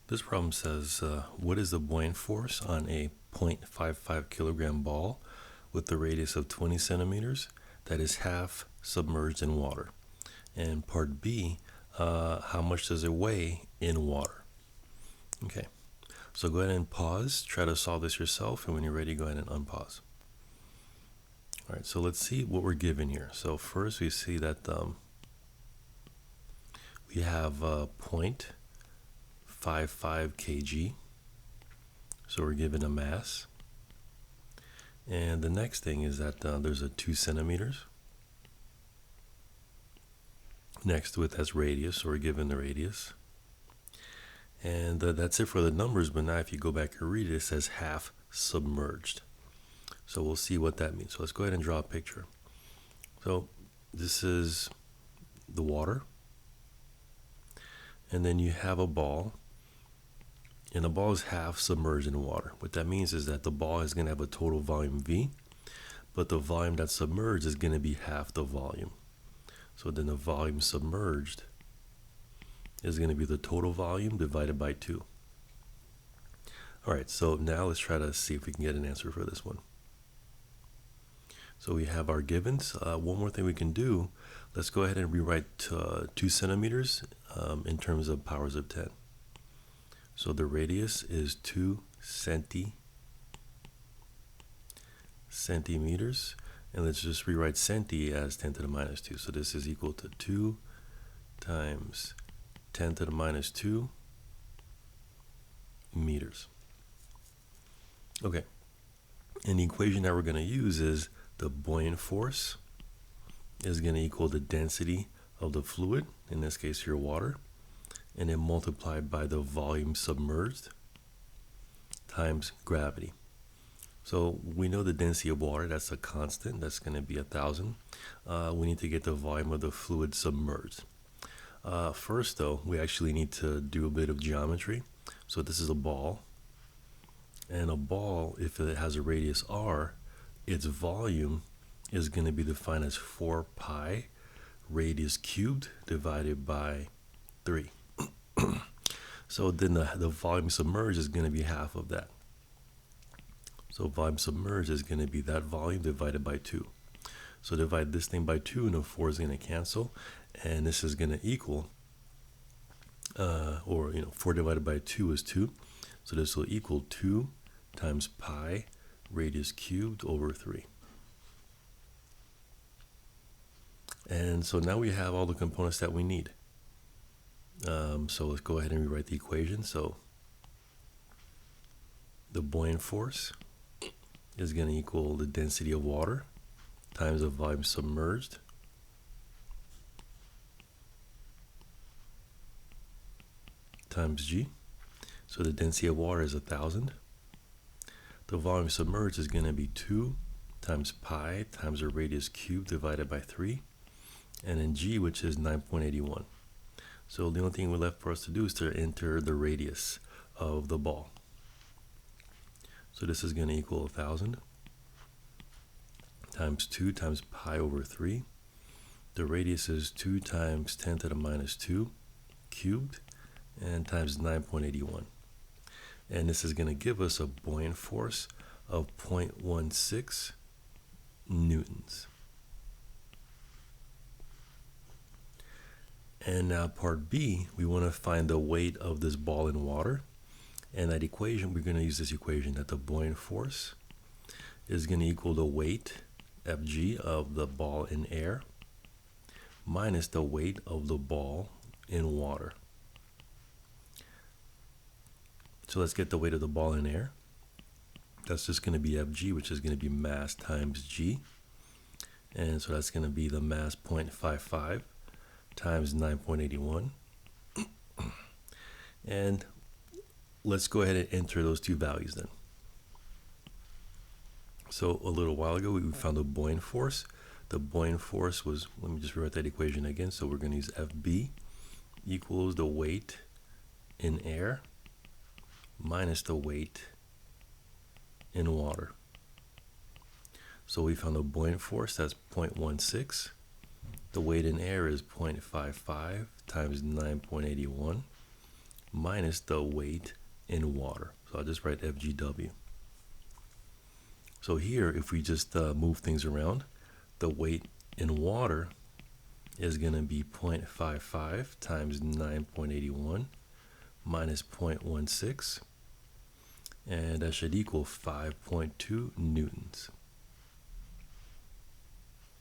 This problem says, what is the buoyant force on a 0.55 kilogram ball with the radius of 20 centimeters that is half submerged in water? And part B, how much does it weigh in water? Okay, so go ahead and pause, try to solve this yourself, and when you're ready, go ahead and unpause. All right, so let's see what we're given here. So first we see that we have 0.55 kg. So we're given a mass. And the next thing is that there's a 2 centimeters. Next to it, that's radius, so we're given the radius. And that's it for the numbers, but now if you go back and read it, it says half submerged. So we'll see what that means. So let's go ahead and draw a picture. So this is the water. And then you have a ball. And the ball is half submerged in water. What that means is that the ball is going to have a total volume V, but the volume that's submerged is going to be half the volume. So then the volume submerged is going to be the total volume divided by 2. All right, so now let's try to see if we can get an answer for this one. So we have our givens. One more thing we can do, let's go ahead and rewrite 2 centimeters in terms of powers of 10. So the radius is 2 centimeters. And let's just rewrite centi as 10 to the minus 2. So this is equal to 2 times 10 to the minus 2 meters. Okay. And the equation that we're going to use is the buoyant force is going to equal the density of the fluid, in this case your water, and then multiplied by the volume submerged times gravity. So we know the density of water, that's a constant, that's going to be 1,000. We need to get the volume of the fluid submerged. First though, we actually need to do a bit of geometry. So this is a ball, and a ball, if it has a radius r, its volume is going to be defined as 4 pi radius cubed divided by 3. So then the volume submerged is going to be half of that. So volume submerged is going to be that volume divided by 2. So divide this thing by 2 and the 4 is going to cancel. And this is going to equal, 4 divided by 2 is 2. So this will equal 2 times pi radius cubed over 3. And so now we have all the components that we need. So let's go ahead and rewrite the equation. So the buoyant force is going to equal the density of water times the volume submerged times G. So the density of water is 1,000. The volume submerged is going to be 2 times pi times the radius cubed divided by 3. And then G, which is 9.81. So the only thing we're left for us to do is to enter the radius of the ball. So this is going to equal 1,000 times 2 times pi over 3. The radius is 2 times 10 to the minus 2 cubed and times 9.81. And this is going to give us a buoyant force of 0.16 newtons. And now part B, we want to find the weight of this ball in water. And that equation, we're going to use this equation that the buoyant force is going to equal the weight, Fg, of the ball in air minus the weight of the ball in water. So let's get the weight of the ball in air. That's just going to be Fg, which is going to be mass times G. And so that's going to be the mass 0.55 times 9.81. And let's go ahead and enter those two values then. So a little while ago, we found the buoyant force. The buoyant force was, let me just rewrite that equation again. So we're going to use Fb equals the weight in air minus the weight in water. So we found the buoyant force, that's 0.16. The weight in air is 0.55 times 9.81 minus the weight in water. So I'll just write FGW. So here, if we just move things around, the weight in water is going to be 0.55 times 9.81 minus 0.16, and that should equal 5.2 newtons.